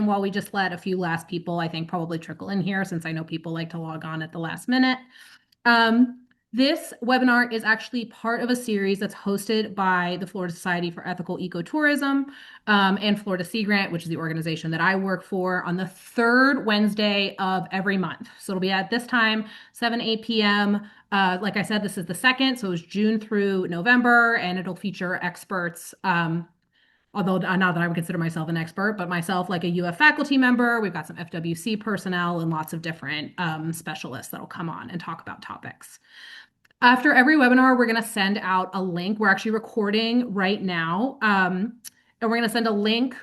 while we just let a few last people, I think, probably trickle in here since I know people like to log on at the last minute. This webinar is actually part of a series that's hosted by the Florida Society for Ethical Ecotourism and Florida Sea Grant, which is the organization that I work for, on the third Wednesday of every month. So it'll be at this time, 7, 8 p.m. Like I said, this is the second, so it's June through November, and it'll feature experts. Although not that I would consider myself an expert, but myself, like a UF faculty member, we've got some FWC personnel and lots of different specialists that'll come on and talk about topics. After every webinar, we're going to send out a link. We're actually recording right now, and we're going to send a link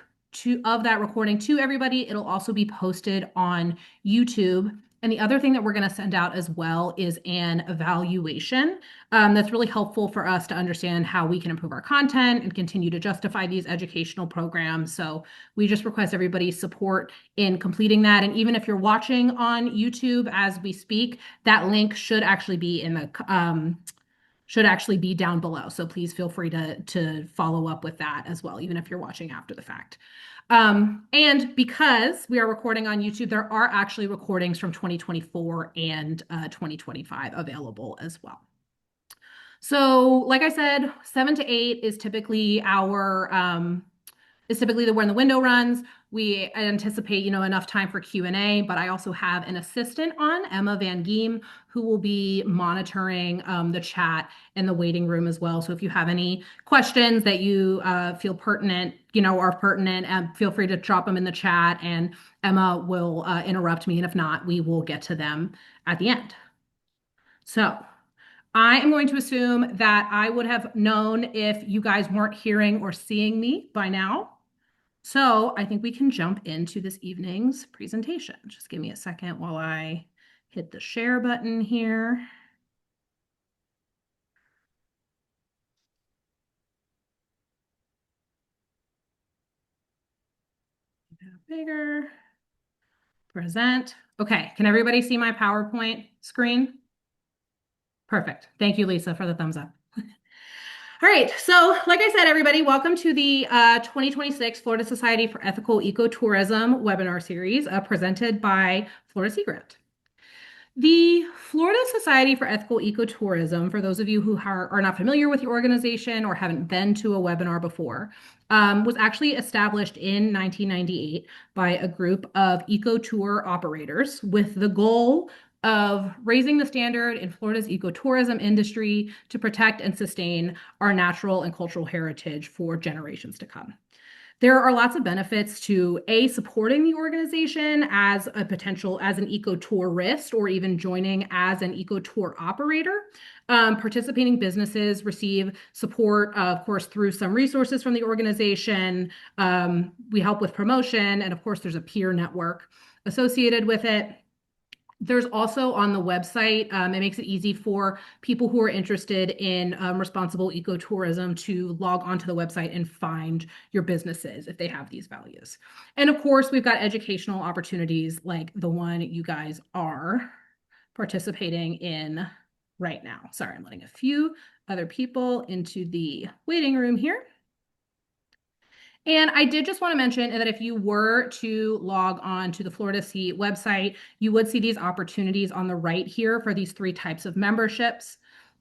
of that recording to everybody. It'll also be posted on YouTube. And the other thing that we're going to send out as well is an evaluation that's really helpful for us to understand how we can improve our content and continue to justify these educational programs. So we just request everybody's support in completing that. And even if you're watching on YouTube as we speak, that link should actually be in the down below. So please feel free to follow up with that as well, even if you're watching after the fact. And because we are recording on YouTube, there are actually recordings from 2024 and 2025 available as well. So like I said, 7 to 8 is typically when the window runs. We anticipate, enough time for Q&A, but I also have an assistant on, Emma Van Giem, who will be monitoring the chat in the waiting room as well. So if you have any questions that you feel pertinent, feel free to drop them in the chat, and Emma will interrupt me. And if not, we will get to them at the end. So I am going to assume that I would have known if you guys weren't hearing or seeing me by now. So I think we can jump into this evening's presentation. Just give me a second while I hit the share button here. Bigger. Present. Okay, can everybody see my PowerPoint screen? Perfect. Thank you, Lisa, for the thumbs up. All right, so like I said, everybody, welcome to the 2026 Florida Society for Ethical Ecotourism webinar series presented by Florida Sea Grant. The Florida Society for Ethical Ecotourism, for those of you who are not familiar with the organization or haven't been to a webinar before, was actually established in 1998 by a group of ecotour operators with the goal of raising the standard in Florida's ecotourism industry to protect and sustain our natural and cultural heritage for generations to come. There are lots of benefits to supporting the organization as an ecotourist, or even joining as an ecotour operator. Participating businesses receive support, of course, through some resources from the organization. We help with promotion, and of course, there's a peer network associated with it. There's also on the website, it makes it easy for people who are interested in responsible ecotourism to log onto the website and find your businesses if they have these values. And of course, we've got educational opportunities like the one you guys are participating in right now. Sorry, I'm letting a few other people into the waiting room here. And I did just want to mention that if you were to log on to the Florida Sea website, you would see these opportunities on the right here for these 3 types of memberships.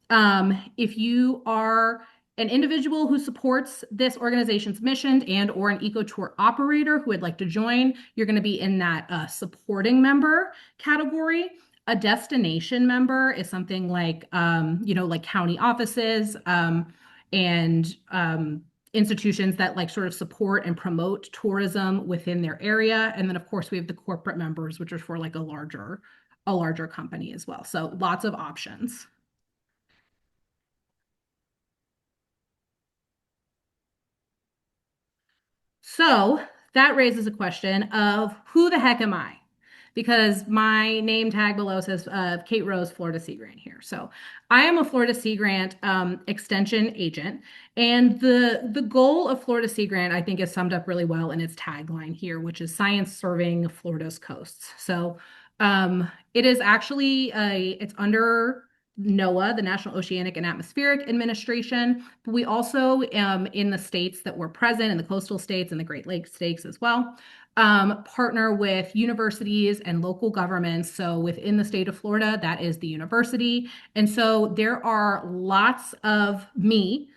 If you are an individual who supports this organization's mission or an ecotour operator who would like to join, you're going to be in that supporting member category. A destination member is something like, like county offices and institutions that sort of support and promote tourism within their area. And then of course we have the corporate members, which are for like a larger company as well. So lots of options. So that raises a question of who the heck am I? Because my name tag below says Kate Rose, Florida Sea Grant here. So I am a Florida Sea Grant extension agent. And the goal of Florida Sea Grant, I think, is summed up really well in its tagline here, which is science serving Florida's coasts. So it is actually, it's under NOAA, the National Oceanic and Atmospheric Administration, but we also, in the states that we're present, in the coastal states and the Great Lakes states as well, partner with universities and local governments. So within the state of Florida, that is the university. And so there are lots of me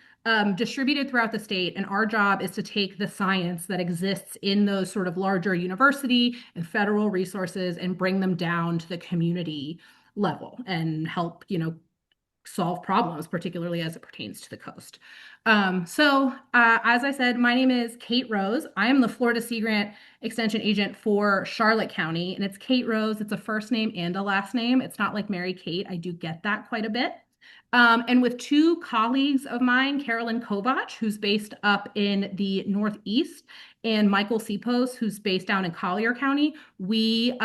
distributed throughout the state. And our job is to take the science that exists in those sort of larger university and federal resources and bring them down to the community level and help, solve problems, particularly as it pertains to the coast. As I said, my name is Kate Rose. I am the Florida Sea Grant Extension Agent for Charlotte County, and it's Kate Rose. It's a first name and a last name. It's not like Mary Kate. I do get that quite a bit. And with two colleagues of mine, Carolyn Kovach, who's based up in the Northeast, and Michael Sipos, who's based down in Collier County, we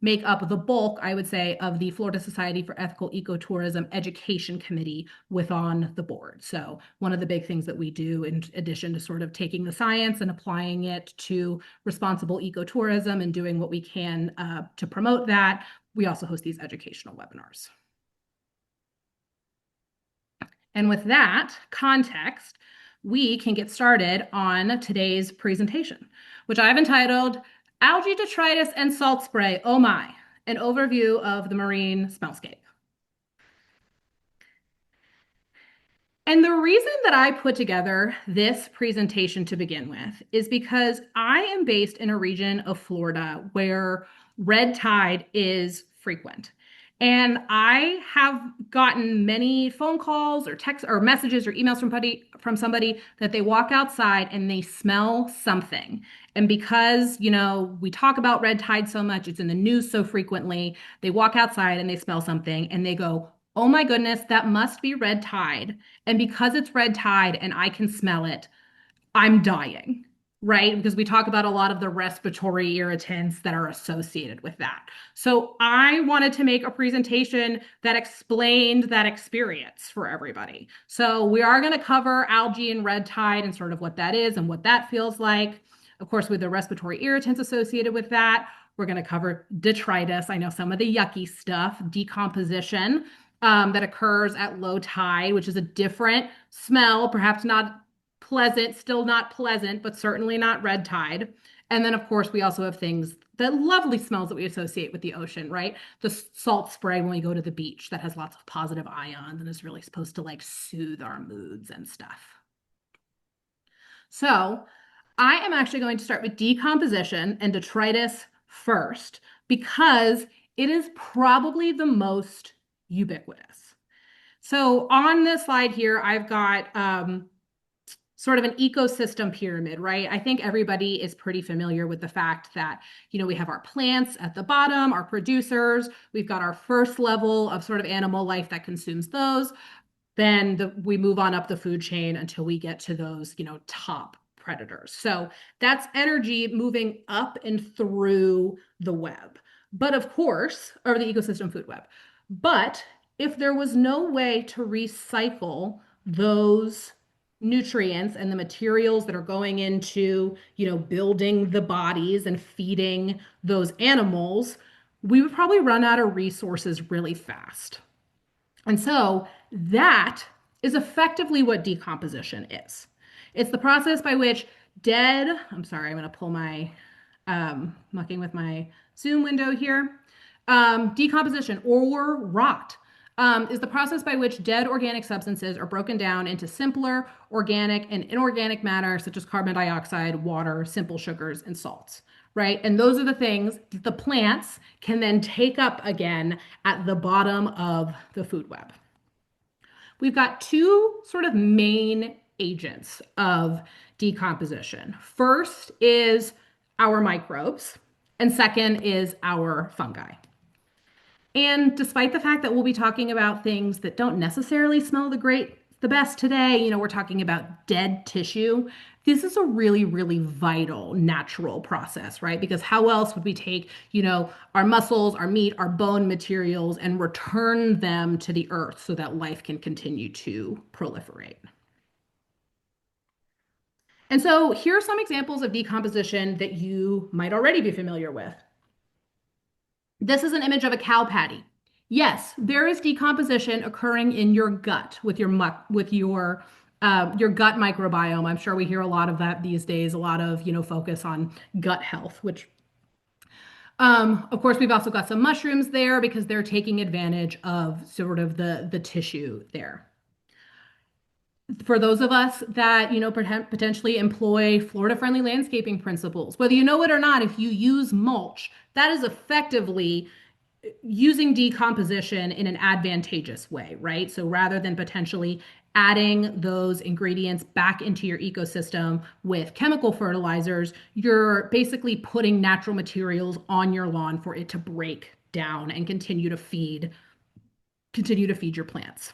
make up the bulk, I would say, of the Florida Society for Ethical Ecotourism Education Committee on the board. So one of the big things that we do, in addition to sort of taking the science and applying it to responsible ecotourism and doing what we can to promote that, we also host these educational webinars. And with that context, we can get started on today's presentation, which I've entitled Algae Detritus and Salt Spray, Oh My, an overview of the marine smellscape. And the reason that I put together this presentation to begin with is because I am based in a region of Florida where red tide is frequent. And I have gotten many phone calls or texts or messages or emails from somebody that they walk outside and they smell something. And because, we talk about red tide so much, it's in the news so frequently, they walk outside and they smell something and they go, oh my goodness, that must be red tide. And because it's red tide and I can smell it, I'm dying, right? Because we talk about a lot of the respiratory irritants that are associated with that. So I wanted to make a presentation that explained that experience for everybody. So we are going to cover algae and red tide and sort of what that is and what that feels like. Of course, with the respiratory irritants associated with that, we're going to cover detritus. I know some of the yucky stuff, decomposition that occurs at low tide, which is a different smell, perhaps not pleasant, still not pleasant, but certainly not red tide. And then, of course, we also have things, the lovely smells that we associate with the ocean, right? The salt spray when we go to the beach that has lots of positive ions and is really supposed to like soothe our moods and stuff. So I am actually going to start with decomposition and detritus first because it is probably the most ubiquitous. So on this slide here, I've got sort of an ecosystem pyramid, right? I think everybody is pretty familiar with the fact that, we have our plants at the bottom, our producers, we've got our first level of sort of animal life that consumes those. Then we move on up the food chain until we get to those, top predators. So that's energy moving up and through the web. But of course, or the ecosystem food web. But if there was no way to recycle those nutrients and the materials that are going into, building the bodies and feeding those animals, we would probably run out of resources really fast. And so that is effectively what decomposition is. It's the process by which I'm going to pull my, mucking with my Zoom window here. Decomposition or rot is the process by which dead organic substances are broken down into simpler organic and inorganic matter, such as carbon dioxide, water, simple sugars, and salts, right? And those are the things that the plants can then take up again at the bottom of the food web. We've got two sort of main agents of decomposition. First is our microbes, and second is our fungi. And despite the fact that we'll be talking about things that don't necessarily smell the best today, we're talking about dead tissue. This is a really, really vital natural process, right? Because how else would we take, our muscles, our meat, our bone materials and return them to the earth so that life can continue to proliferate? And so here are some examples of decomposition that you might already be familiar with. This is an image of a cow patty. Yes, there is decomposition occurring in your gut with your Your gut microbiome. I'm sure we hear a lot of that these days, a lot of, focus on gut health, which of course, we've also got some mushrooms there because they're taking advantage of sort of the tissue there. For those of us that, potentially employ Florida-friendly landscaping principles, whether you know it or not, if you use mulch, that is effectively using decomposition in an advantageous way, right? So rather than potentially adding those ingredients back into your ecosystem with chemical fertilizers, you're basically putting natural materials on your lawn for it to break down and continue to feed your plants.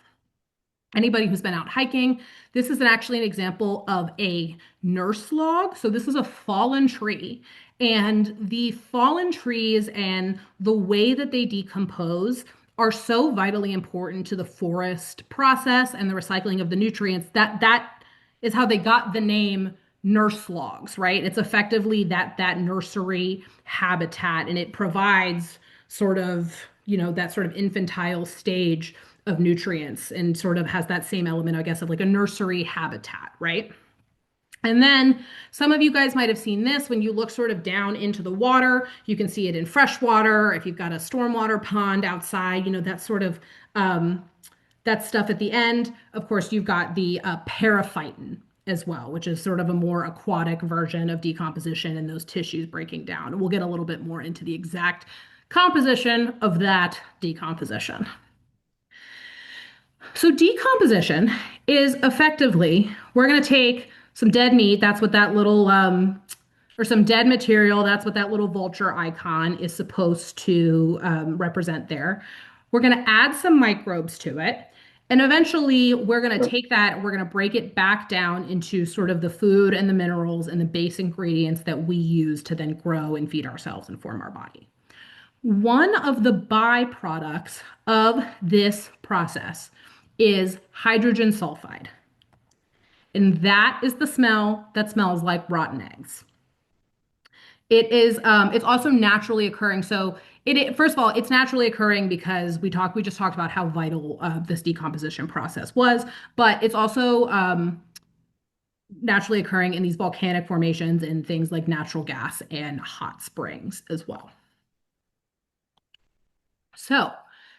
Anybody who's been out hiking, this is actually an example of a nurse log. So this is a fallen tree. And the fallen trees and the way that they decompose are so vitally important to the forest process and the recycling of the nutrients that is how they got the name nurse logs, right? It's effectively that nursery habitat, and it provides sort of, that sort of infantile stage of nutrients and sort of has that same element, I guess, of like a nursery habitat, right? And then some of you guys might have seen this when you look sort of down into the water. You can see it in fresh water. If you've got a stormwater pond outside, that sort of that stuff at the end. Of course, you've got the periphyton as well, which is sort of a more aquatic version of decomposition and those tissues breaking down. And we'll get a little bit more into the exact composition of that decomposition. So decomposition is effectively, we're going to take some dead meat, that's what that little, or some dead material, that's what that little vulture icon is supposed to represent there. We're going to add some microbes to it. And eventually we're going to take that and we're going to break it back down into sort of the food and the minerals and the base ingredients that we use to then grow and feed ourselves and form our body. One of the byproducts of this process is hydrogen sulfide. And that is the smell that smells like rotten eggs. It's also naturally occurring. So first of all, it's naturally occurring because we just talked about how vital this decomposition process was, but it's also naturally occurring in these volcanic formations in things like natural gas and hot springs as well. So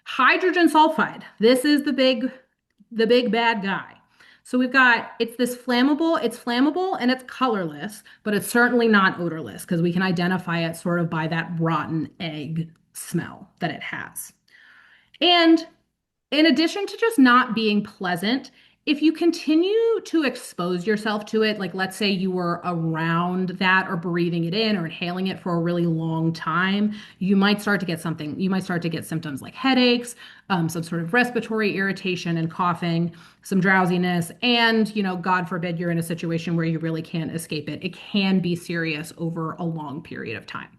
hydrogen sulfide, this is the big bad guy. So it's flammable and it's colorless, but it's certainly not odorless because we can identify it sort of by that rotten egg smell that it has. And in addition to just not being pleasant, if you continue to expose yourself to it, like let's say you were around that or breathing it in or inhaling it for a really long time, you might start to get symptoms like headaches, some sort of respiratory irritation and coughing, some drowsiness, and, God forbid you're in a situation where you really can't escape it. It can be serious over a long period of time.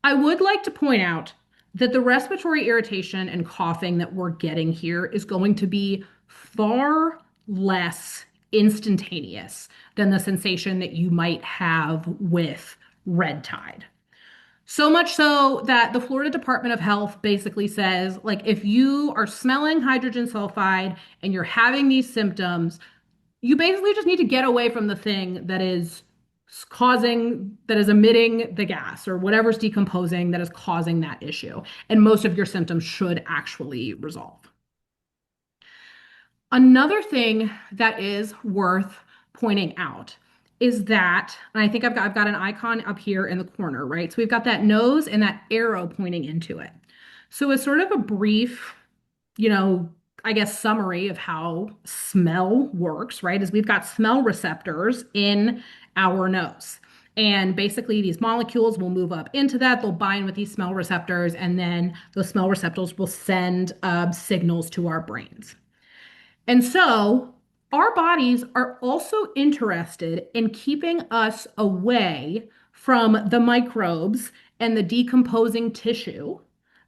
I would like to point out that the respiratory irritation and coughing that we're getting here is going to be far less instantaneous than the sensation that you might have with red tide. So much so that the Florida Department of Health basically says, like, if you are smelling hydrogen sulfide and you're having these symptoms, you basically just need to get away from the thing that is emitting the gas or whatever's decomposing that is causing that issue. And most of your symptoms should actually resolve. Another thing that is worth pointing out is that, and I think I've got an icon up here in the corner, right? So we've got that nose and that arrow pointing into it. So it's sort of a brief, I guess, summary of how smell works, right? Is we've got smell receptors in our nose. And basically these molecules will move up into that, they'll bind with these smell receptors, and then those smell receptors will send signals to our brains. And so our bodies are also interested in keeping us away from the microbes and the decomposing tissue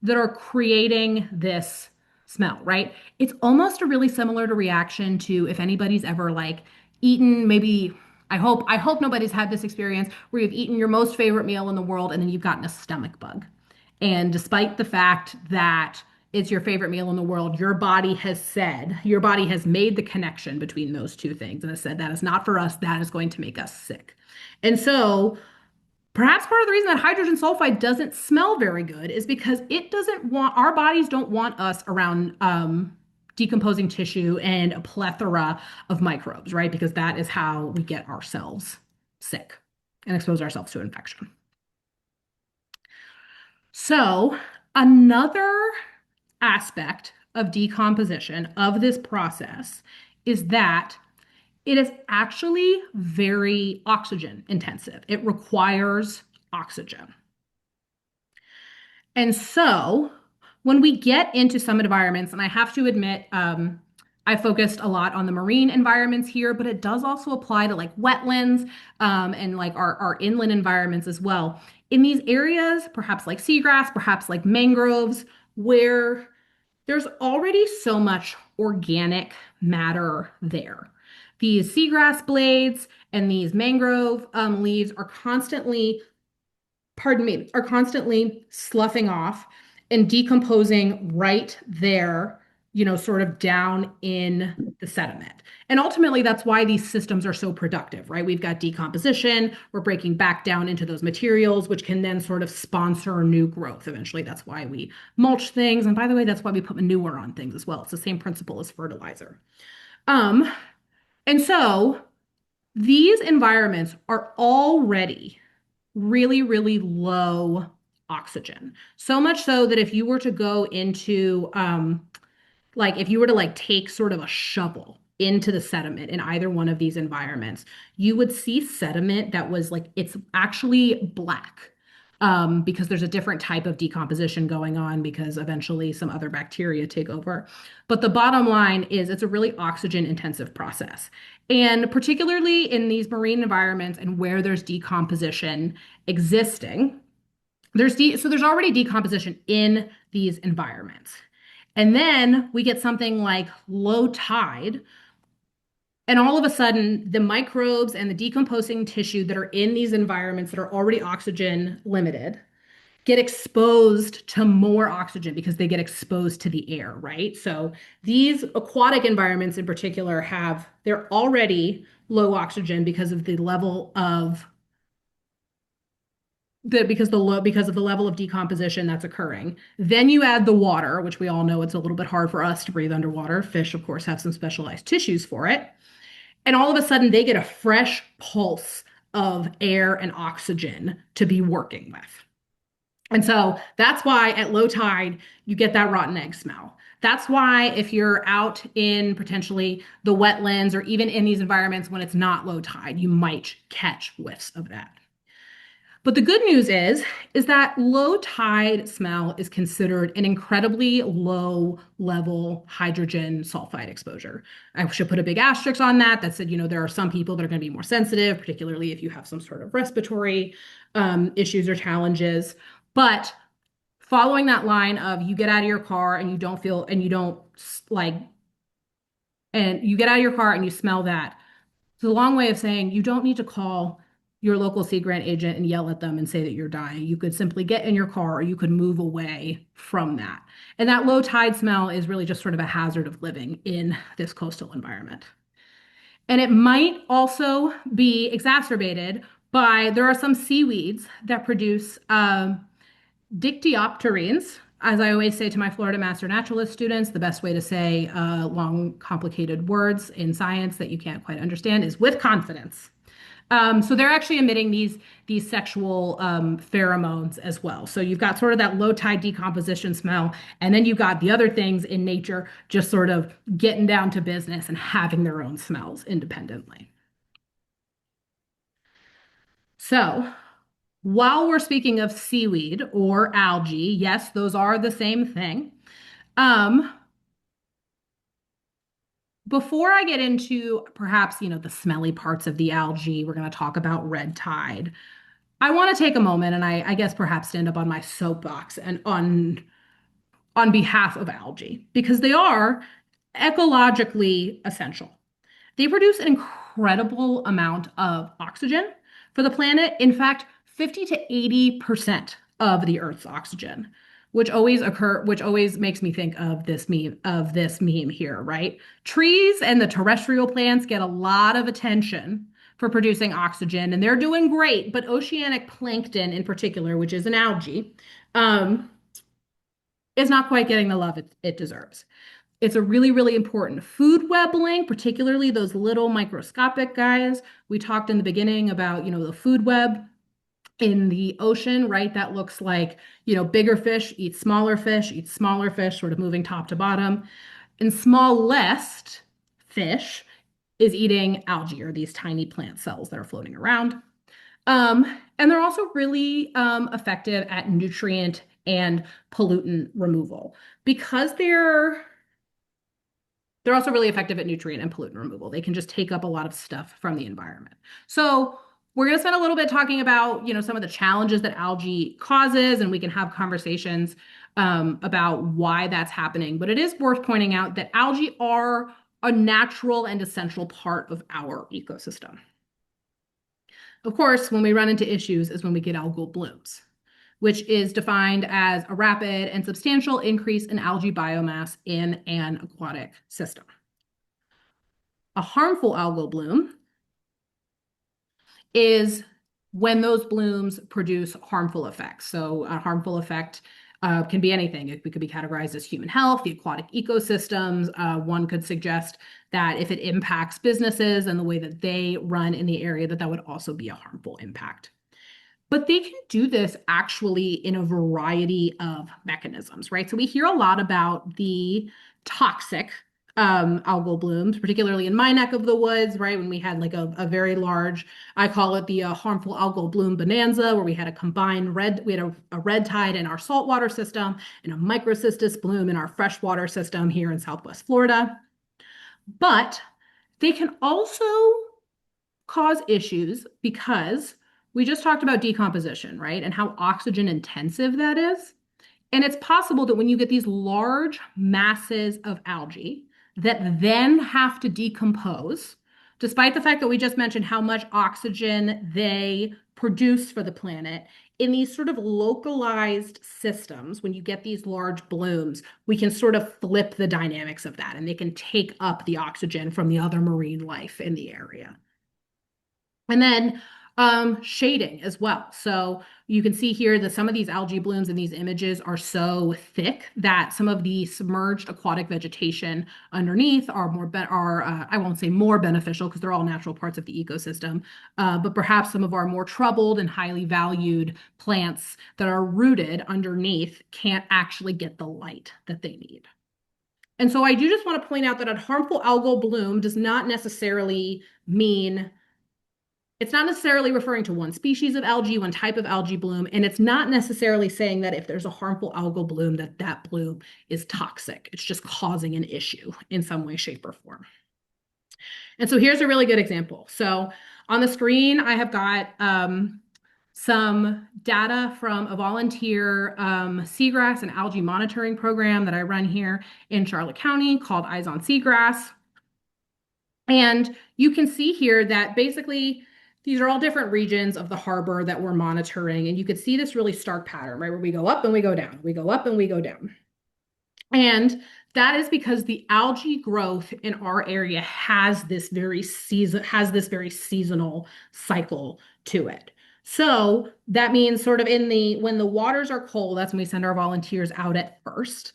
that are creating this smell, right? It's almost a really similar to reaction to if anybody's ever like eaten, maybe, I hope nobody's had this experience where you've eaten your most favorite meal in the world and then you've gotten a stomach bug. And despite the fact that it's your favorite meal in the world, your body has said, your body has made the connection between those two things and has said that is not for us, that is going to make us sick. And so perhaps part of the reason that hydrogen sulfide doesn't smell very good is because it doesn't want, our bodies don't want us around decomposing tissue and a plethora of microbes, right? Because that is how we get ourselves sick and expose ourselves to infection. So, another aspect of decomposition of this process is that it is actually very oxygen intensive. It requires oxygen. And so when we get into some environments, and I have to admit, I focused a lot on the marine environments here, but it does also apply to like wetlands and like our inland environments as well. In these areas, perhaps like seagrass, perhaps like mangroves, where there's already so much organic matter there. These seagrass blades and these mangrove leaves are constantly, pardon me, are constantly sloughing off and decomposing right there, sort of down in the sediment. And ultimately, that's why these systems are so productive, right? We've got decomposition, we're breaking back down into those materials, which can then sort of sponsor new growth. Eventually, that's why we mulch things. And by the way, that's why we put manure on things as well. It's the same principle as fertilizer. And so these environments are already really, really low oxygen. So much so that if you were to go into, like if you were to like take sort of a shovel into the sediment in either one of these environments, you would see sediment that was like, it's actually black. Because there's a different type of decomposition going on because eventually some other bacteria take over. But the bottom line is it's a really oxygen intensive process. And particularly in these marine environments and where there's decomposition existing, so there's already decomposition in these environments. And then we get something like low tide, and all of a sudden, the microbes and the decomposing tissue that are in these environments that are already oxygen limited get exposed to more oxygen because they get exposed to the air, right? So these aquatic environments in particular they're already low oxygen because of the level of because of the level of decomposition that's occurring. Then you add the water, which we all know it's a little bit hard for us to breathe underwater. Fish, of course, have some specialized tissues for it. And all of a sudden, they get a fresh pulse of air and oxygen to be working with. And so that's why at low tide, you get that rotten egg smell. That's why if you're out in potentially the wetlands or even in these environments when it's not low tide, you might catch whiffs of that. But the good news is that low tide smell is considered an incredibly low level hydrogen sulfide exposure. I should put a big asterisk on that. That said, there are some people that are going to be more sensitive, particularly if you have some sort of respiratory issues or challenges. But following that line of you get out of your car and you don't feel, and you don't like, and you get out of your car and you smell that. It's a long way of saying you don't need to call your local Sea Grant agent and yell at them and say that you're dying. You could simply get in your car or you could move away from that. And that low tide smell is really just sort of a hazard of living in this coastal environment. And it might also be exacerbated by, there are some seaweeds that produce dictyopterines. As I always say to my Florida Master Naturalist students, the best way to say long, complicated words in science that you can't quite understand is with confidence. So they're actually emitting these sexual pheromones as well. So you've got sort of that low tide decomposition smell, and then you've got the other things in nature just sort of getting down to business and having their own smells independently. So while we're speaking of seaweed or algae, yes, those are the same thing. Before I get into perhaps, the smelly parts of the algae, we're going to talk about red tide. I want to take a moment and I guess perhaps stand up on my soapbox and on behalf of algae because they are ecologically essential. They produce an incredible amount of oxygen for the planet. In fact, 50 to 80% of the Earth's oxygen. which always makes me think of this meme here, right? Trees and the terrestrial plants get a lot of attention for producing oxygen, and they're doing great, but oceanic plankton in particular, which is an algae, um, is not quite getting the love it deserves. It's a really, really important food web link, particularly those little microscopic guys. We talked in the beginning about, the food web in the ocean, right? That looks like, bigger fish eat smaller fish, sort of moving top to bottom. And smallest fish is eating algae, or these tiny plant cells that are floating around. And they're also really effective at nutrient and pollutant removal because they're also really effective at nutrient and pollutant removal. They can just take up a lot of stuff from the environment. So we're going to spend a little bit talking about, some of the challenges that algae causes, and we can have conversations about why that's happening. But it is worth pointing out that algae are a natural and essential part of our ecosystem. Of course, when we run into issues is when we get algal blooms, which is defined as a rapid and substantial increase in algae biomass in an aquatic system. A harmful algal bloom is when those blooms produce harmful effects. So a harmful effect can be anything. It could be categorized as human health, the aquatic ecosystems. One could suggest that if it impacts businesses and the way that they run in the area, that would also be a harmful impact. But they can do this actually in a variety of mechanisms, right? So we hear a lot about the toxic algal blooms, particularly in my neck of the woods, right? When we had like a very large, I call it the harmful algal bloom bonanza, where we had a red tide in our saltwater system and a microcystis bloom in our freshwater system here in Southwest Florida. But they can also cause issues because we just talked about decomposition, right? And how oxygen intensive that is. And it's possible that when you get these large masses of algae that then have to decompose, despite the fact that we just mentioned how much oxygen they produce for the planet, in these sort of localized systems, when you get these large blooms, we can sort of flip the dynamics of that, and they can take up the oxygen from the other marine life in the area. And then shading as well. So you can see here that some of these algae blooms in these images are so thick that some of the submerged aquatic vegetation underneath are I won't say more beneficial because they're all natural parts of the ecosystem, but perhaps some of our more troubled and highly valued plants that are rooted underneath can't actually get the light that they need. And so I do just want to point out that a harmful algal bloom does not necessarily mean it's not necessarily referring to one species of algae, one type of algae bloom, and it's not necessarily saying that if there's a harmful algal bloom, that bloom is toxic. It's just causing an issue in some way, shape, or form. And so here's a really good example. So on the screen, I have got some data from a volunteer seagrass and algae monitoring program that I run here in Charlotte County called Eyes on Seagrass. And you can see here that basically these are all different regions of the harbor that we're monitoring. And you can see this really stark pattern, right? Where we go up and we go down, we go up and we go down. And that is because the algae growth in our area has this very seasonal cycle to it. So that means sort of when the waters are cold, that's when we send our volunteers out at first.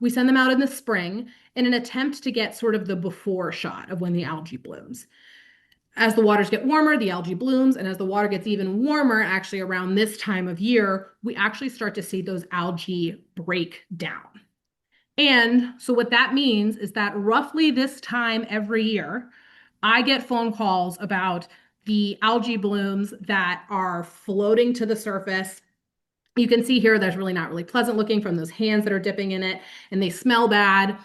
We send them out in the spring in an attempt to get sort of the before shot of when the algae blooms. As the waters get warmer, the algae blooms, and as the water gets even warmer, actually around this time of year, we actually start to see those algae break down. And so what that means is that roughly this time every year, I get phone calls about the algae blooms that are floating to the surface. You can see here that's really not really pleasant looking from those hands that are dipping in it, and they smell bad,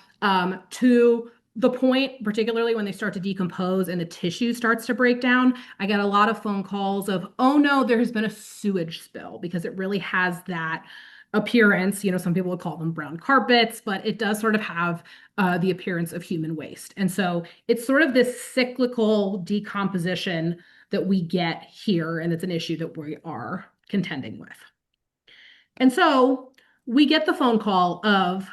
to the point, particularly when they start to decompose and the tissue starts to break down. I get a lot of phone calls of, oh no, there has been a sewage spill, because it really has that appearance. Some people would call them brown carpets, but it does sort of have the appearance of human waste. And so it's sort of this cyclical decomposition that we get here, and it's an issue that we are contending with. And so we get the phone call of,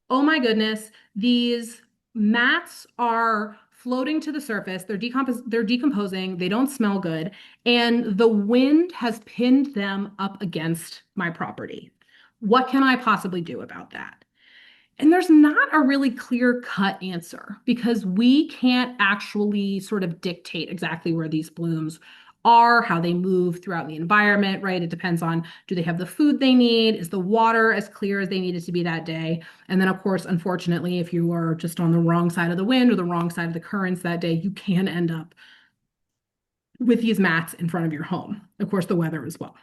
oh my goodness, these mats are floating to the surface. They're decomposing. They don't smell good. And the wind has pinned them up against my property. What can I possibly do about that? And there's not a really clear-cut answer because we can't actually sort of dictate exactly where these blooms are, how they move throughout the environment, right? It depends on, do they have the food they need? Is the water as clear as they need it to be that day? And then, of course, unfortunately, if you are just on the wrong side of the wind or the wrong side of the currents that day, you can end up with these mats in front of your home. Of course, the weather as well.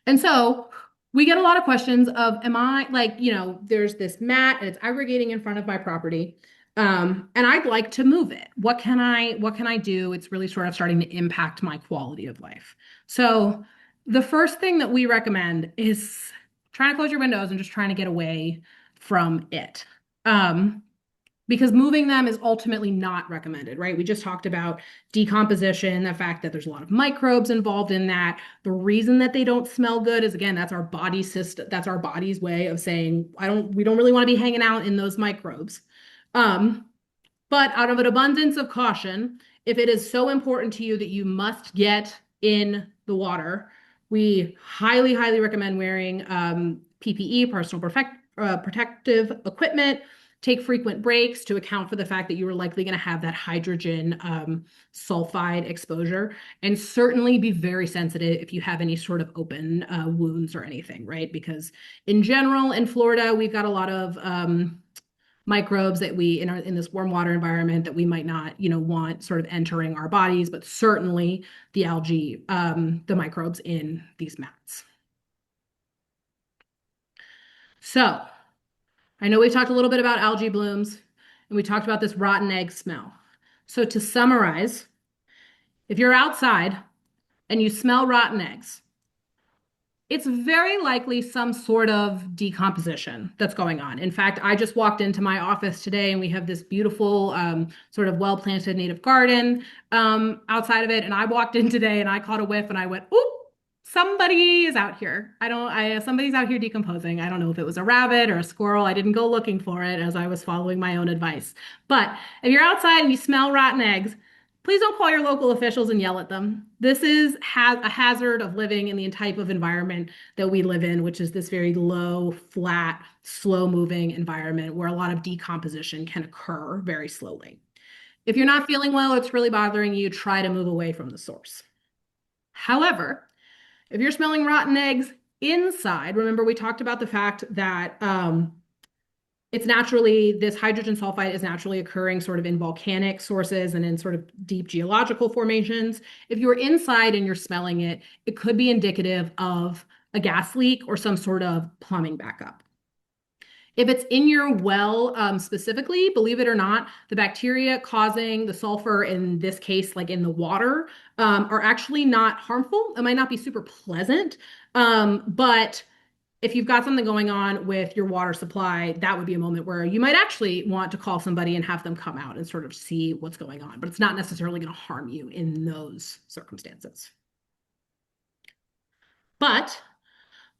And so we get a lot of questions of, am I like, there's this mat and it's aggregating in front of my property. And I'd like to move it. What can I do? It's really sort of starting to impact my quality of life. So the first thing that we recommend is trying to close your windows and just trying to get away from it. Because moving them is ultimately not recommended, right? We just talked about decomposition, the fact that there's a lot of microbes involved in that. The reason that they don't smell good is, again, that's our body system, that's our body's way of saying, we don't really want to be hanging out in those microbes. But out of an abundance of caution, if it is so important to you that you must get in the water, we highly, highly recommend wearing PPE, protective equipment. Take frequent breaks to account for the fact that you are likely going to have that hydrogen sulfide exposure, and certainly be very sensitive if you have any sort of open wounds or anything, right? Because in general, in Florida, we've got a lot of microbes that we in this warm water environment that we might not, want sort of entering our bodies, but certainly the algae, the microbes in these mats. So I know we talked a little bit about algae blooms and we talked about this rotten egg smell. So to summarize, if you're outside and you smell rotten eggs, it's very likely some sort of decomposition that's going on. In fact, I just walked into my office today and we have this beautiful sort of well-planted native garden outside of it. And I walked in today and I caught a whiff and I went, oop, somebody is out here. Somebody's out here decomposing. I don't know if it was a rabbit or a squirrel. I didn't go looking for it as I was following my own advice. But if you're outside and you smell rotten eggs, please don't call your local officials and yell at them. This is a hazard of living in the type of environment that we live in, which is this very low, flat, slow-moving environment where a lot of decomposition can occur very slowly. If you're not feeling well, it's really bothering you, try to move away from the source. However, if you're smelling rotten eggs inside, remember we talked about the fact that this hydrogen sulfide is naturally occurring sort of in volcanic sources and in sort of deep geological formations. If you're inside and you're smelling it, it could be indicative of a gas leak or some sort of plumbing backup. If it's in your well, specifically, believe it or not, the bacteria causing the sulfur, in this case, like in the water, are actually not harmful. It might not be super pleasant, but if you've got something going on with your water supply, that would be a moment where you might actually want to call somebody and have them come out and sort of see what's going on, but it's not necessarily going to harm you in those circumstances. But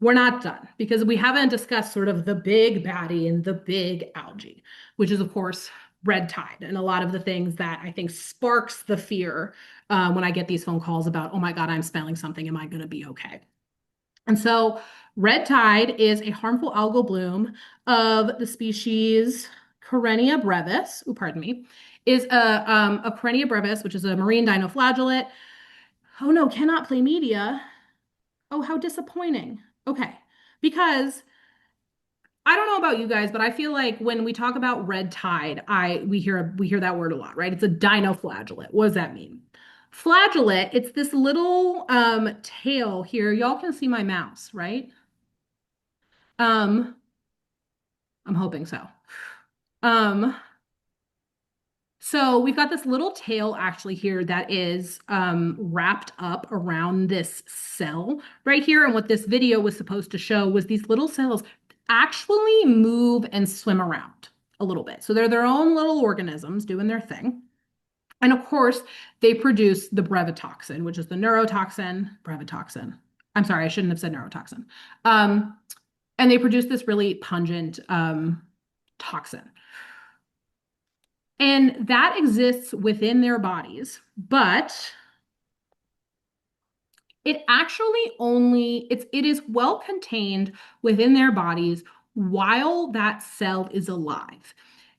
we're not done because we haven't discussed sort of the big baddie and the big algae, which is, of course, red tide. And a lot of the things that I think sparks the fear when I get these phone calls about, oh my God, I'm smelling something. Am I going to be okay? And so red tide is a harmful algal bloom of the species Karenia brevis, is a Karenia brevis, which is a marine dinoflagellate. Oh no, cannot play media. Oh, how disappointing. Okay, because I don't know about you guys, but I feel like when we talk about red tide, we hear that word a lot, right? It's a dinoflagellate. What does that mean? Flagellate, it's this little tail here. Y'all can see my mouse, right? I'm hoping so. So we've got this little tail actually here that is wrapped up around this cell right here. And what this video was supposed to show was these little cells actually move and swim around a little bit. So they're their own little organisms doing their thing. And of course, they produce the brevetoxin, which is the neurotoxin, brevetoxin. I'm sorry, I shouldn't have said neurotoxin. And they produce this really pungent toxin. And that exists within their bodies, but it actually it is well contained within their bodies while that cell is alive.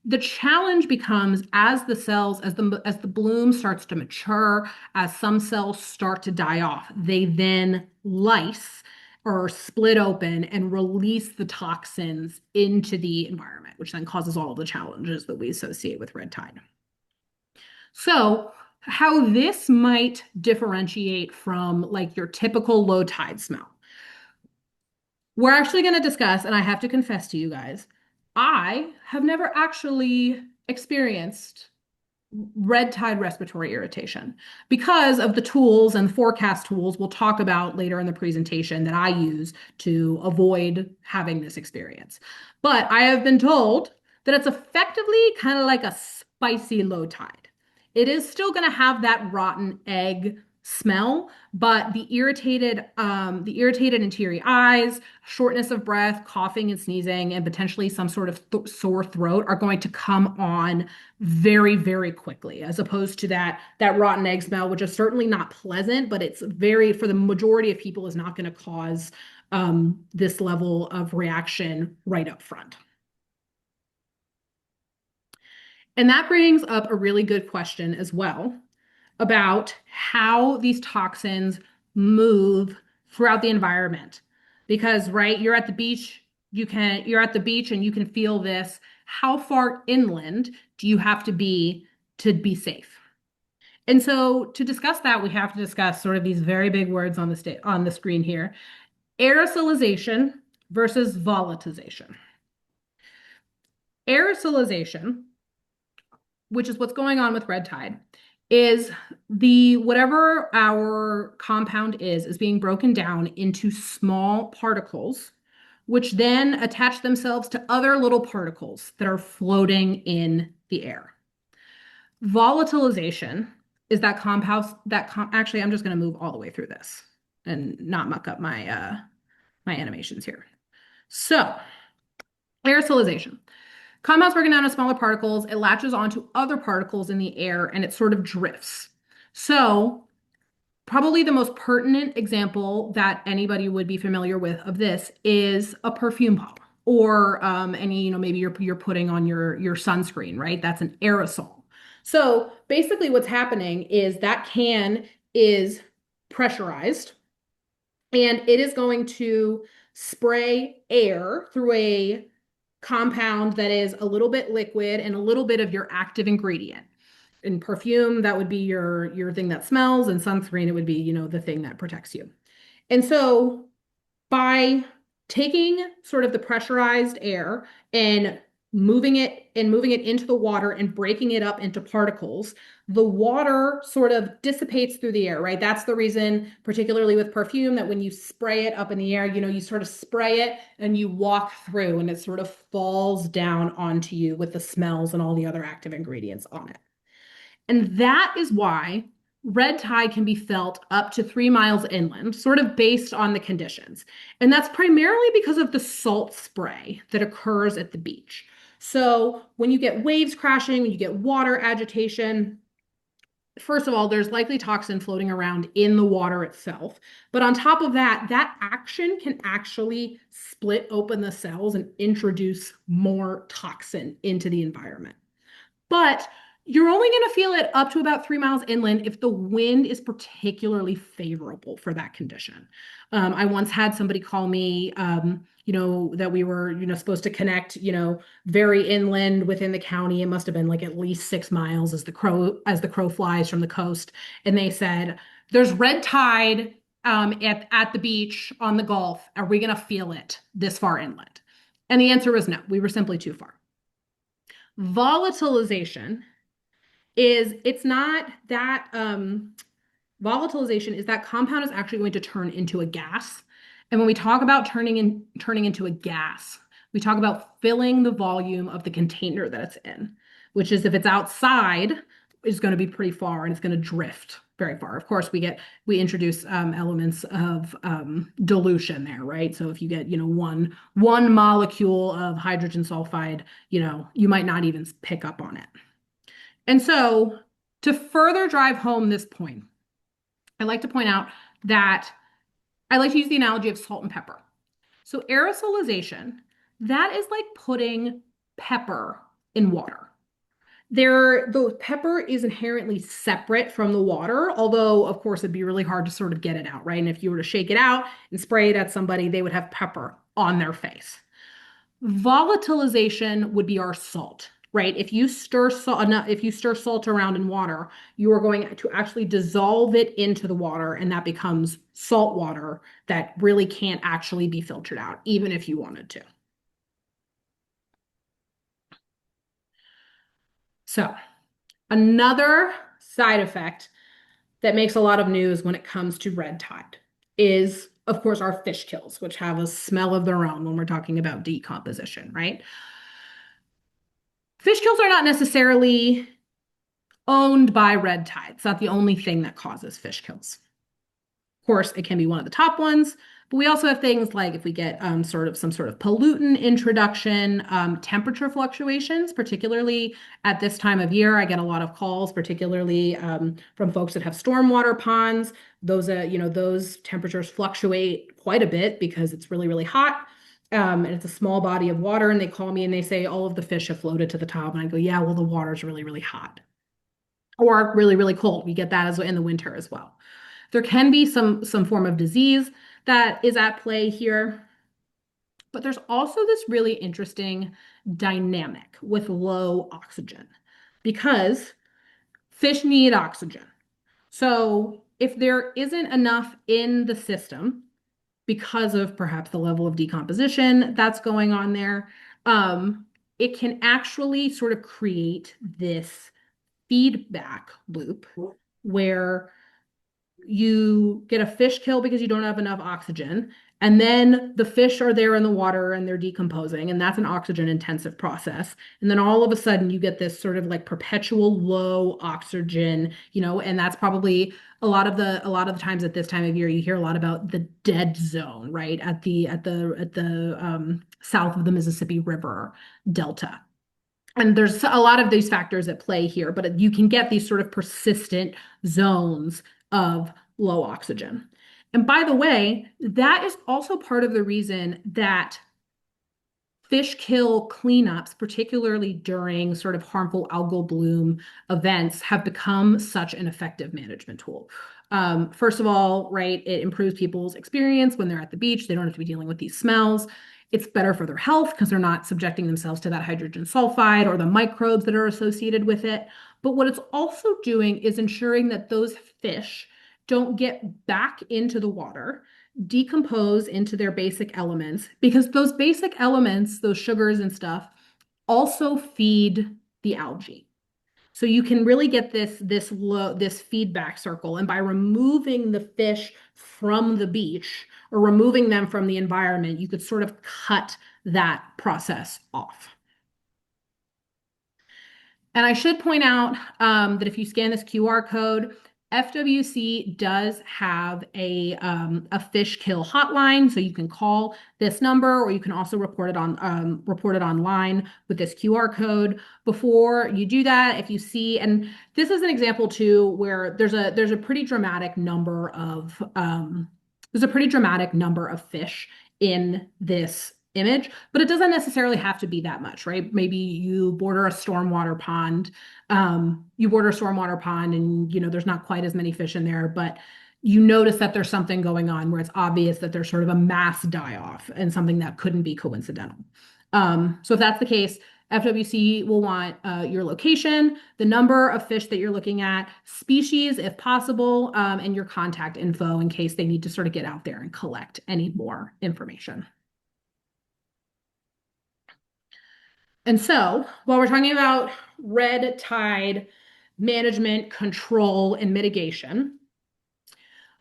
The challenge becomes as the bloom starts to mature, as some cells start to die off, they then lyse or split open and release the toxins into the environment, which then causes all of the challenges that we associate with red tide. So, how this might differentiate from like your typical low tide smell. We're actually going to discuss, and I have to confess to you guys, I have never actually experienced red tide respiratory irritation because of the tools and forecast tools we'll talk about later in the presentation that I use to avoid having this experience. But I have been told that it's effectively kind of like a spicy low tide. It is still going to have that rotten egg smell, but the irritated and teary eyes, shortness of breath, coughing and sneezing, and potentially some sort of sore throat are going to come on very, very quickly, as opposed to that rotten egg smell, which is certainly not pleasant, but it's very, for the majority of people, is not going to cause this level of reaction right up front. And that brings up a really good question as well about how these toxins move throughout the environment. Because, right, you're at the beach, you're at the beach and you can feel this. How far inland do you have to be safe? And so to discuss that, we have to discuss sort of these very big words on the screen here. Aerosolization versus volatilization. Aerosolization, which is what's going on with red tide, is whatever our compound is being broken down into small particles, which then attach themselves to other little particles that are floating in the air. Volatilization is that actually, I'm just going to move all the way through this and not muck up my animations here. So, aerosolization. Compounds broken down into smaller particles, it latches onto other particles in the air and it sort of drifts. So probably the most pertinent example that anybody would be familiar with of this is a perfume bottle or maybe you're putting on your sunscreen, right? That's an aerosol. So basically what's happening is that can is pressurized and it is going to spray air through a compound that is a little bit liquid and a little bit of your active ingredient. In perfume, that would be your thing that smells, and sunscreen, it would be, the thing that protects you. And so by taking sort of the pressurized air and moving it into the water and breaking it up into particles, the water sort of dissipates through the air, right? That's the reason, particularly with perfume, that when you spray it up in the air, you sort of spray it and you walk through and it sort of falls down onto you with the smells and all the other active ingredients on it. And that is why red tide can be felt up to 3 miles inland, sort of based on the conditions. And that's primarily because of the salt spray that occurs at the beach. So when you get waves crashing, when you get water agitation, first of all, there's likely toxin floating around in the water itself. But on top of that, that action can actually split open the cells and introduce more toxin into the environment. But you're only going to feel it up to about 3 miles inland if the wind is particularly favorable for that condition. I once had somebody call me, that we were, supposed to connect, very inland within the county. It must have been like at least 6 miles as the crow flies from the coast. And they said, there's red tide at the beach on the Gulf. Are we going to feel it this far inland? And the answer was no. We were simply too far. Volatilization is volatilization is that compound is actually going to turn into a gas. And when we talk about turning into a gas, we talk about filling the volume of the container that it's in, which is if it's outside, it's going to be pretty far and it's going to drift very far. Of course, we introduce elements of dilution there, right? So if you get, one molecule of hydrogen sulfide, you might not even pick up on it. And so to further drive home this point, I like to point out that I like to use the analogy of salt and pepper. So aerosolization, that is like putting pepper in water. The pepper is inherently separate from the water, although of course it'd be really hard to sort of get it out, right? And if you were to shake it out and spray it at somebody, they would have pepper on their face. Volatilization would be our salt, right? If you stir salt around in water, you are going to actually dissolve it into the water, and that becomes salt water that really can't actually be filtered out, even if you wanted to. So, another side effect that makes a lot of news when it comes to red tide is, of course, our fish kills, which have a smell of their own when we're talking about decomposition, right? Fish kills are not necessarily owned by red tide. It's not the only thing that causes fish kills. Of course, it can be one of the top ones, but we also have things like if we get some sort of pollutant introduction, temperature fluctuations, particularly at this time of year. I get a lot of calls, particularly from folks that have stormwater ponds. Those temperatures fluctuate quite a bit because it's really, really hot. And it's a small body of water, and they call me and they say all of the fish have floated to the top. And I go, yeah, well, the water's really, really hot or really, really cold. We get that as in the winter as well. There can be some form of disease that is at play here, but there's also this really interesting dynamic with low oxygen because fish need oxygen. So if there isn't enough in the system because of perhaps the level of decomposition that's going on there, it can actually sort of create this feedback loop where you get a fish kill because you don't have enough oxygen, and then the fish are there in the water and they're decomposing, and that's an oxygen intensive process. And then all of a sudden you get this sort of like perpetual low oxygen, and that's probably a lot of the times at this time of year you hear a lot about the dead zone, right? At the south of the Mississippi River Delta. And there's a lot of these factors at play here, but you can get these sort of persistent zones of low oxygen. And by the way, that is also part of the reason that fish kill cleanups, particularly during sort of harmful algal bloom events, have become such an effective management tool. First of all, right, it improves people's experience when they're at the beach. They don't have to be dealing with these smells. It's better for their health because they're not subjecting themselves to that hydrogen sulfide or the microbes that are associated with it. But what it's also doing is ensuring that those fish don't get back into the water, decompose into their basic elements, because those basic elements, those sugars and stuff, also feed the algae. So you can really get this feedback circle. And by removing the fish from the beach or removing them from the environment, you could sort of cut that process off. And I should point out that if you scan this QR code, FWC does have a fish kill hotline, so you can call this number, or you can also report it online with this QR code. Before you do that, if you see, and this is an example too, where there's a pretty dramatic number of fish in this image, but it doesn't necessarily have to be that much, right? Maybe you border a stormwater pond, and there's not quite as many fish in there, but you notice that there's something going on where it's obvious that there's sort of a mass die-off and something that couldn't be coincidental. So if that's the case, FWC will want your location, the number of fish that you're looking at, species if possible, and your contact info in case they need to sort of get out there and collect any more information. And so while we're talking about red tide management, control, and mitigation,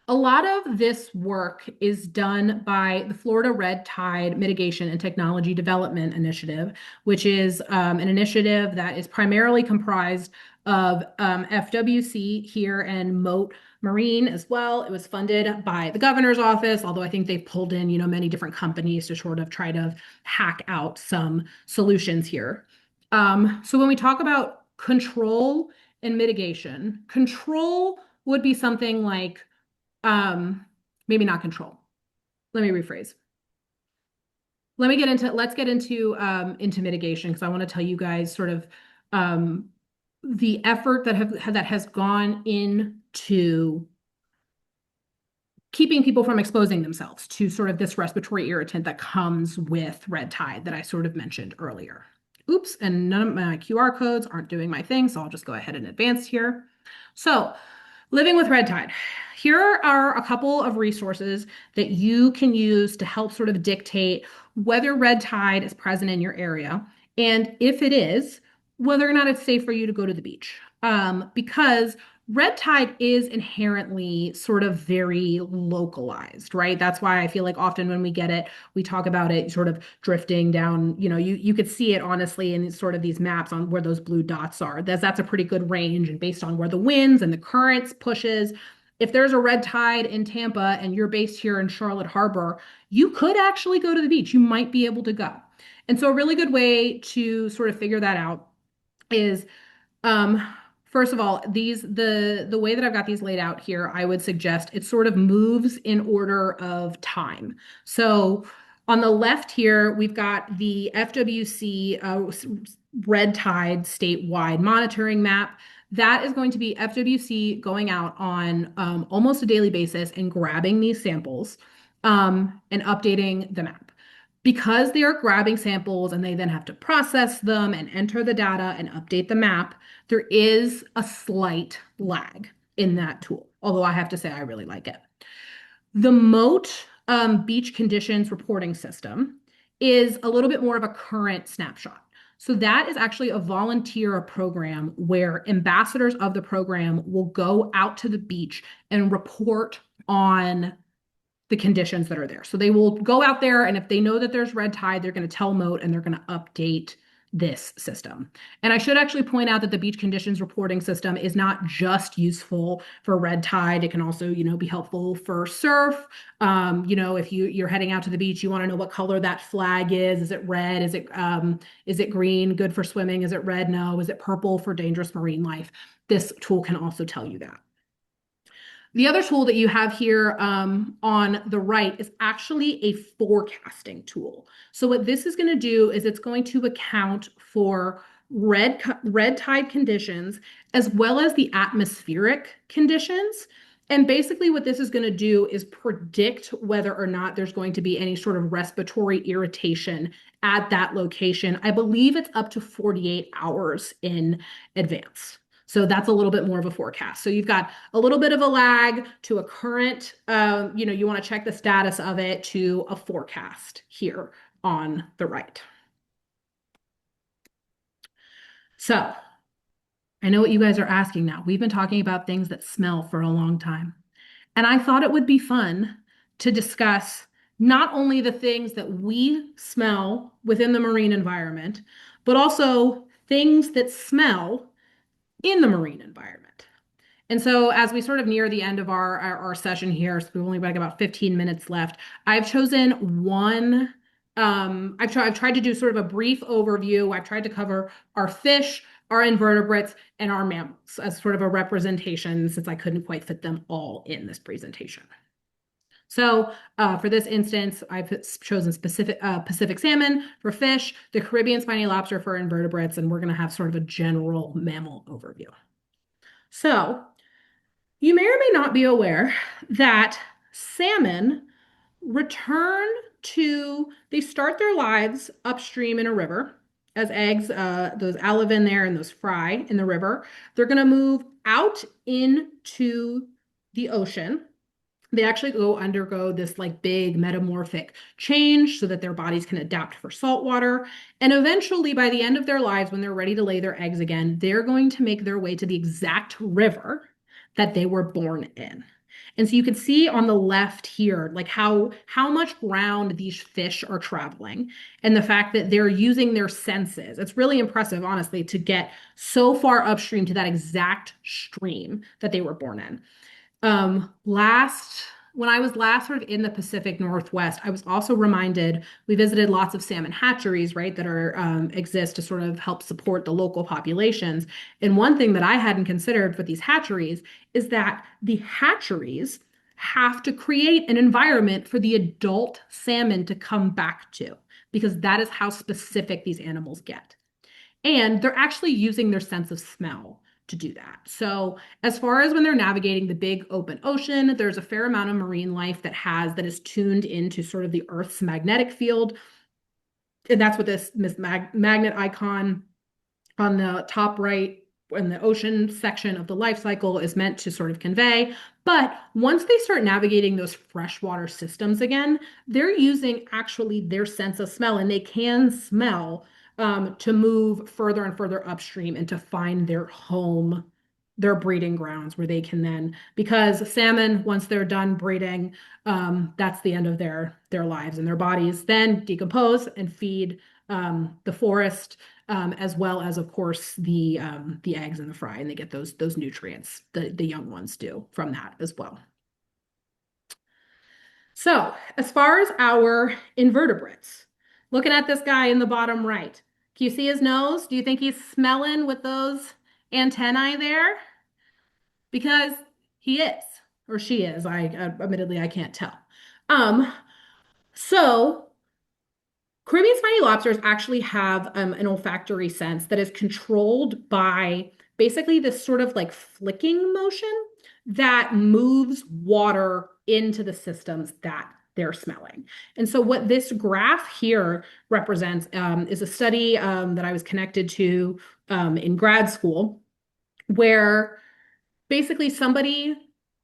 a lot of this work is done by the Florida Red Tide Mitigation and Technology Development Initiative, which is an initiative that is primarily comprised of FWC here and Moat Marine as well. It was funded by the governor's office, although I think they've pulled in, many different companies to sort of try to hack out some solutions here. So when we talk about control and mitigation, control would be something like, maybe not control. Let me rephrase. Let's get into mitigation, because I want to tell you guys sort of the effort that has gone into keeping people from exposing themselves to sort of this respiratory irritant that comes with red tide that I sort of mentioned earlier. Oops, and none of my QR codes aren't doing my thing, so I'll just go ahead and advance here. So, living with red tide. Here are a couple of resources that you can use to help sort of dictate whether red tide is present in your area, and if it is, whether or not it's safe for you to go to the beach. Because red tide is inherently sort of very localized, right? That's why I feel like often when we get it, we talk about it sort of drifting down. You could see it honestly in sort of these maps on where those blue dots are. That's a pretty good range, and based on where the winds and the currents pushes. If there's a red tide in Tampa and you're based here in Charlotte Harbor, you could actually go to the beach. You might be able to go. And so a really good way to sort of figure that out is, first of all, the way that I've got these laid out here, I would suggest it sort of moves in order of time. So on the left here, we've got the FWC red tide statewide monitoring map. That is going to be FWC going out on almost a daily basis and grabbing these samples and updating the map. Because they are grabbing samples and they then have to process them and enter the data and update the map, there is a slight lag in that tool, although I have to say I really like it. The Moat beach conditions reporting system is a little bit more of a current snapshot. So that is actually a volunteer program where ambassadors of the program will go out to the beach and report on the conditions that are there. So they will go out there, and if they know that there's red tide, they're going to tell Moat and they're going to update this system. And I should actually point out that the beach conditions reporting system is not just useful for red tide. It can also, be helpful for surf. If you're heading out to the beach, you want to know what color that flag is. Is it red? Is it green? Good for swimming. Is it red? No. Is it purple for dangerous marine life? This tool can also tell you that. The other tool that you have here on the right is actually a forecasting tool. So what this is going to do is it's going to account for red tide conditions as well as the atmospheric conditions. And basically what this is going to do is predict whether or not there's going to be any sort of respiratory irritation at that location. I believe it's up to 48 hours in advance. So that's a little bit more of a forecast. So you've got a little bit of a lag to a current, you want to check the status of it, to a forecast here on the right. So I know what you guys are asking now. We've been talking about things that smell for a long time. And I thought it would be fun to discuss not only the things that we smell within the marine environment, but also things that smell in the marine environment. And so as we sort of near the end of our session here, so we've only got about 15 minutes left, I've chosen one, I've tried to do sort of a brief overview. I've tried to cover our fish, our invertebrates, and our mammals as sort of a representation, since I couldn't quite fit them all in this presentation. So for this instance, I've chosen Pacific salmon for fish, the Caribbean spiny lobster for invertebrates, and we're going to have sort of a general mammal overview. So you may or may not be aware that salmon they start their lives upstream in a river as eggs, those alevin there and those fry in the river. They're going to move out into the ocean. They actually undergo this like big metamorphic change so that their bodies can adapt for salt water. And eventually, by the end of their lives, when they're ready to lay their eggs again, they're going to make their way to the exact river that they were born in. And so you can see on the left here, like how much ground these fish are traveling and the fact that they're using their senses. It's really impressive, honestly, to get so far upstream to that exact stream that they were born in. When I was last sort of in the Pacific Northwest, I was also reminded we visited lots of salmon hatcheries, right, that are exist to sort of help support the local populations. And one thing that I hadn't considered with these hatcheries is that the hatcheries have to create an environment for the adult salmon to come back to, because that is how specific these animals get. And they're actually using their sense of smell to do that. So as far as when they're navigating the big open ocean, there's a fair amount of marine life that is tuned into sort of the Earth's magnetic field. And that's what this magnet icon on the top right in the ocean section of the life cycle is meant to sort of convey. But once they start navigating those freshwater systems again, they're using actually their sense of smell, and they can smell to move further and further upstream and to find their home, their breeding grounds, where they can then, because salmon, once they're done breeding, that's the end of their lives, and their bodies then decompose and feed the forest, as well as, of course, the eggs in the fry, and they get those nutrients. The young ones do from that as well. So as far as our invertebrates, looking at this guy in the bottom right, can you see his nose? Do you think he's smelling with those antennae there? Because he is, or she is. Admittedly, I can't tell. So Caribbean spiny lobsters actually have an olfactory sense that is controlled by basically this sort of like flicking motion that moves water into the systems that they're smelling. And so what this graph here represents is a study that I was connected to in grad school, where basically somebody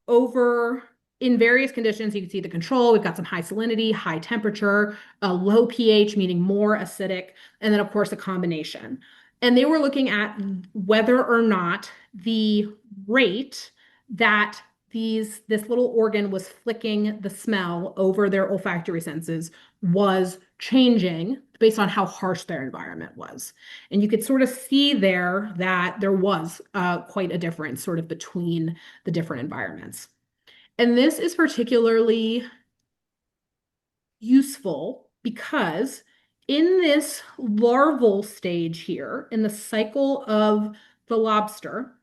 over in various conditions, you can see the control. We've got some high salinity, high temperature, a low pH, meaning more acidic, and then of course a combination. And they were looking at whether or not the rate that this little organ was flicking the smell over their olfactory senses was changing based on how harsh their environment was. And you could sort of see there that there was quite a difference sort of between the different environments. And this is particularly useful because in this larval stage here, in the cycle of the lobster,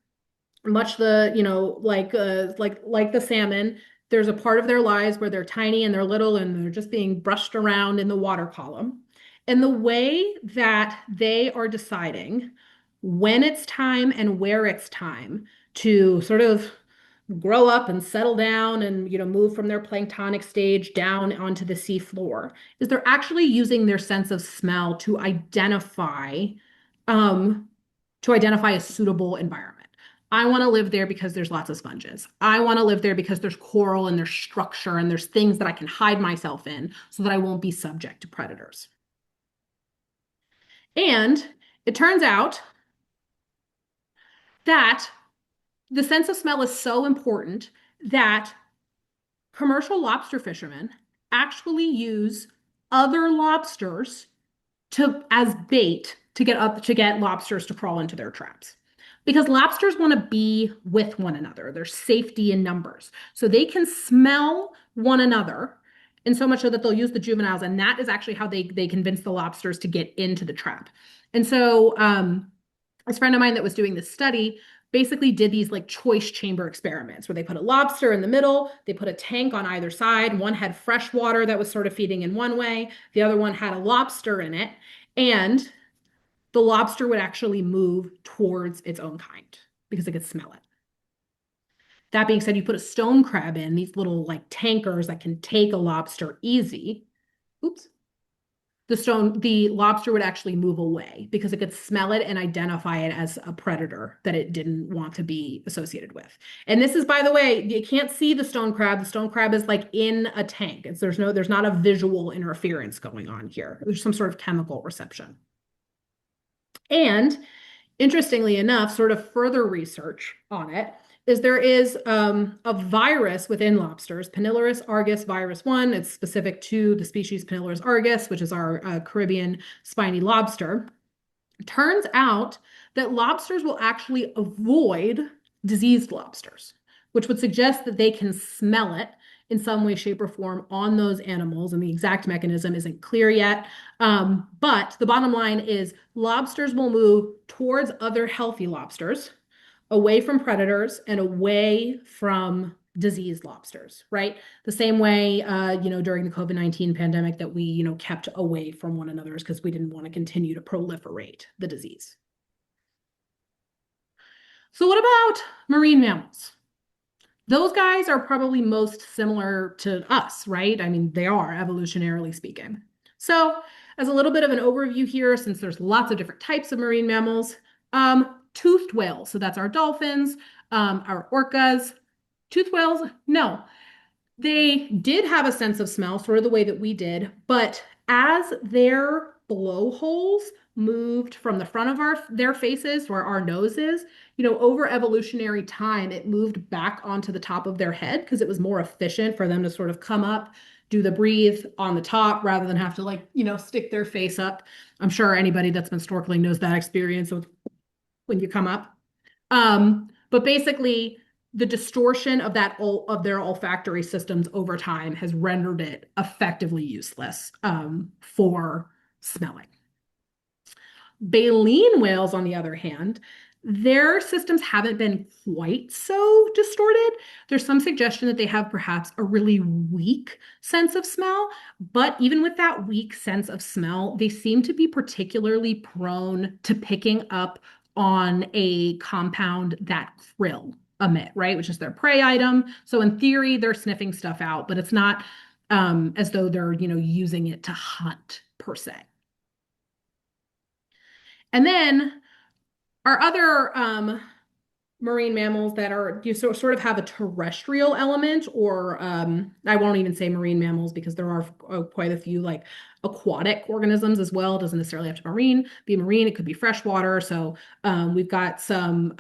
much like the salmon, there's a part of their lives where they're tiny and they're little and they're just being brushed around in the water column. And the way that they are deciding when it's time and where it's time to sort of grow up and settle down and move from their planktonic stage down onto the sea floor is they're actually using their sense of smell to identify a suitable environment. I want to live there because there's lots of sponges. I want to live there because there's coral and there's structure and there's things that I can hide myself in so that I won't be subject to predators. And it turns out that the sense of smell is so important that commercial lobster fishermen actually use other lobsters as bait to get lobsters to crawl into their traps. Because lobsters want to be with one another. There's safety in numbers. So they can smell one another, and so much so that they'll use the juveniles, and that is actually how they convince the lobsters to get into the trap. And so this friend of mine that was doing this study basically did these like choice chamber experiments where they put a lobster in the middle, they put a tank on either side. One had fresh water that was sort of feeding in one way, the other one had a lobster in it, and the lobster would actually move towards its own kind because it could smell it. That being said, you put a stone crab in, these little like tankers that can take a lobster easy. Oops. The lobster would actually move away because it could smell it and identify it as a predator that it didn't want to be associated with. And this is, by the way, you can't see the stone crab. The stone crab is like in a tank. There's not a visual interference going on here. There's some sort of chemical reception. And interestingly enough, sort of further research on it is there is a virus within lobsters, Panilaris argus virus 1. It's specific to the species Panilaris argus, which is our Caribbean spiny lobster. Turns out that lobsters will actually avoid diseased lobsters, which would suggest that they can smell it in some way, shape, or form on those animals. And the exact mechanism isn't clear yet. But the bottom line is lobsters will move towards other healthy lobsters, away from predators and away from diseased lobsters, right? The same way, during the COVID-19 pandemic that we, kept away from one another because we didn't want to continue to proliferate the disease. So what about marine mammals? Those guys are probably most similar to us, right? I mean, they are evolutionarily speaking. So as a little bit of an overview here, since there's lots of different types of marine mammals, toothed whales. So that's our dolphins, our orcas. Toothed whales, no. They did have a sense of smell, sort of the way that we did, but as their blowholes moved from the front of their faces where our nose is, over evolutionary time, it moved back onto the top of their head because it was more efficient for them to sort of come up, do the breathe on the top rather than have to stick their face up. I'm sure anybody that's been snorkeling knows that experience when you come up. But basically, the distortion of of their olfactory systems over time has rendered it effectively useless for smelling. Baleen whales, on the other hand, their systems haven't been quite so distorted. There's some suggestion that they have perhaps a really weak sense of smell, but even with that weak sense of smell, they seem to be particularly prone to picking up on a compound that krill emit, right? Which is their prey item. So in theory, they're sniffing stuff out, but it's not as though they're, using it to hunt per se. And then our other marine mammals that are sort of have a terrestrial element, or I won't even say marine mammals because there are quite a few like aquatic organisms as well. It doesn't necessarily have to be marine. It could be freshwater. So we've got some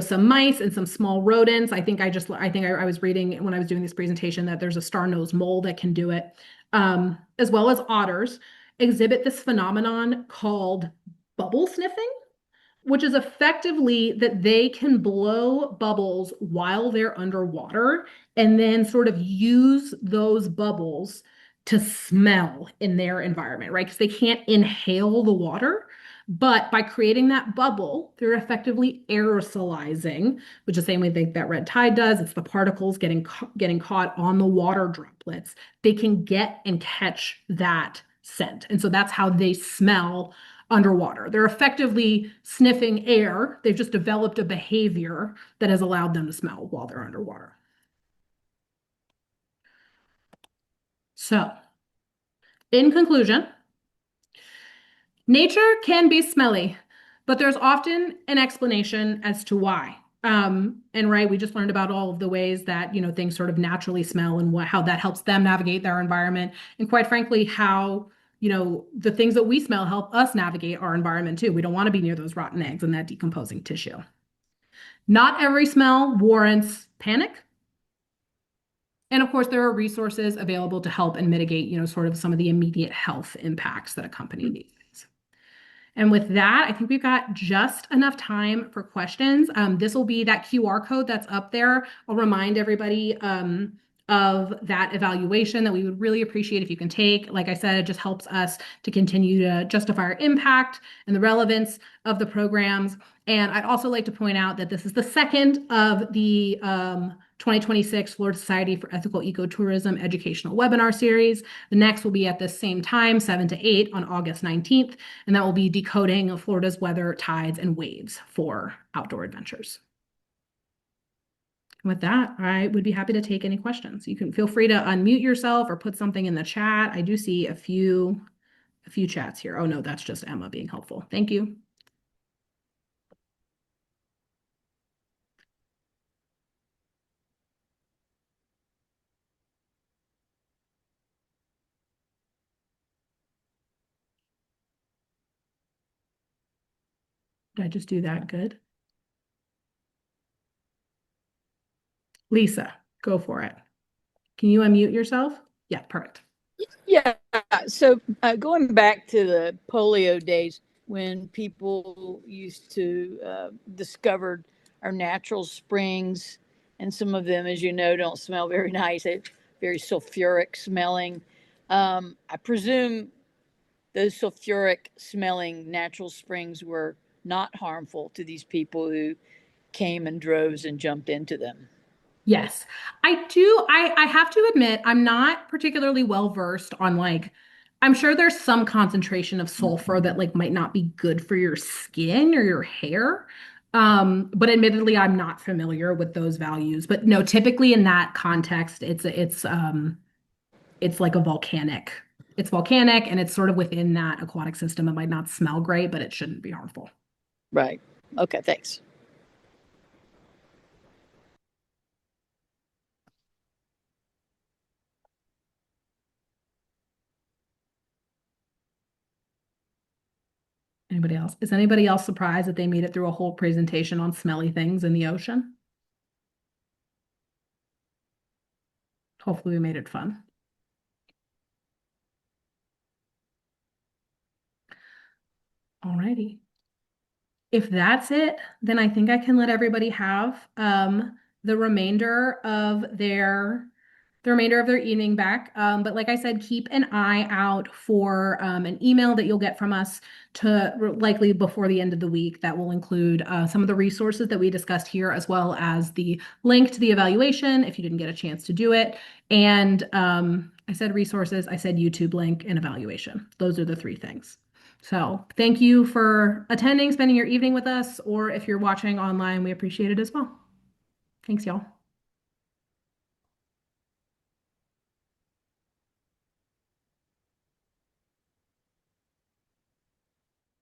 some mice and some small rodents. I think I was reading when I was doing this presentation that there's a star-nosed mole that can do it, as well as otters exhibit this phenomenon called bubble sniffing, which is effectively that they can blow bubbles while they're underwater and then sort of use those bubbles to smell in their environment, right? Because they can't inhale the water. But by creating that bubble, they're effectively aerosolizing, which is the same way that red tide does. It's the particles getting caught on the water droplets. They can get and catch that scent. And so that's how they smell underwater. They're effectively sniffing air. They've just developed a behavior that has allowed them to smell while they're underwater. So, in conclusion, nature can be smelly, but there's often an explanation as to why. And right, we just learned about all of the ways that, things sort of naturally smell and how that helps them navigate their environment. And quite frankly, how the things that we smell help us navigate our environment too. We don't want to be near those rotten eggs and that decomposing tissue. Not every smell warrants panic. And of course, there are resources available to help and mitigate, sort of some of the immediate health impacts that accompany these things. And with that, I think we've got just enough time for questions. This will be that QR code that's up there. I'll remind everybody of that evaluation that we would really appreciate if you can take. Like I said, it just helps us to continue to justify our impact and the relevance of the programs. And I'd also like to point out that this is the second of the 2026 Florida Society for Ethical Ecotourism educational webinar series. The next will be at the same time, 7 to 8 on August 19th, and that will be decoding Florida's weather, tides, and waves for outdoor adventures. With that, I would be happy to take any questions. You can feel free to unmute yourself or put something in the chat. I do see a few chats here. Oh no, that's just Emma being helpful. Thank you. Did I just do that good? Lisa, go for it. Can you unmute yourself? Yeah, perfect. Yeah. So going back to the polio days when people used to discover our natural springs, and some of them, as you know, don't smell very nice. They're very sulfuric smelling. I presume those sulfuric smelling natural springs were not harmful to these people who came in droves and jumped into them. Yes, I do. I have to admit, I'm not particularly well versed on I'm sure there's some concentration of sulfur that might not be good for your skin or your hair. But admittedly, I'm not familiar with those values. But no, typically in that context, it's like a volcanic. It's volcanic and it's sort of within that aquatic system. It might not smell great, but it shouldn't be harmful. Right. Okay, thanks. Anybody else? Is anybody else surprised that they made it through a whole presentation on smelly things in the ocean? Hopefully, we made it fun. Alrighty. If that's it, then I think I can let everybody have the remainder of their evening back. But like I said, keep an eye out for an email that you'll get from us to likely before the end of the week that will include some of the resources that we discussed here, as well as the link to the evaluation if you didn't get a chance to do it. And I said resources, I said YouTube link and evaluation. Those are the three things. So thank you for attending, spending your evening with us, or if you're watching online, we appreciate it as well. Thanks, y'all.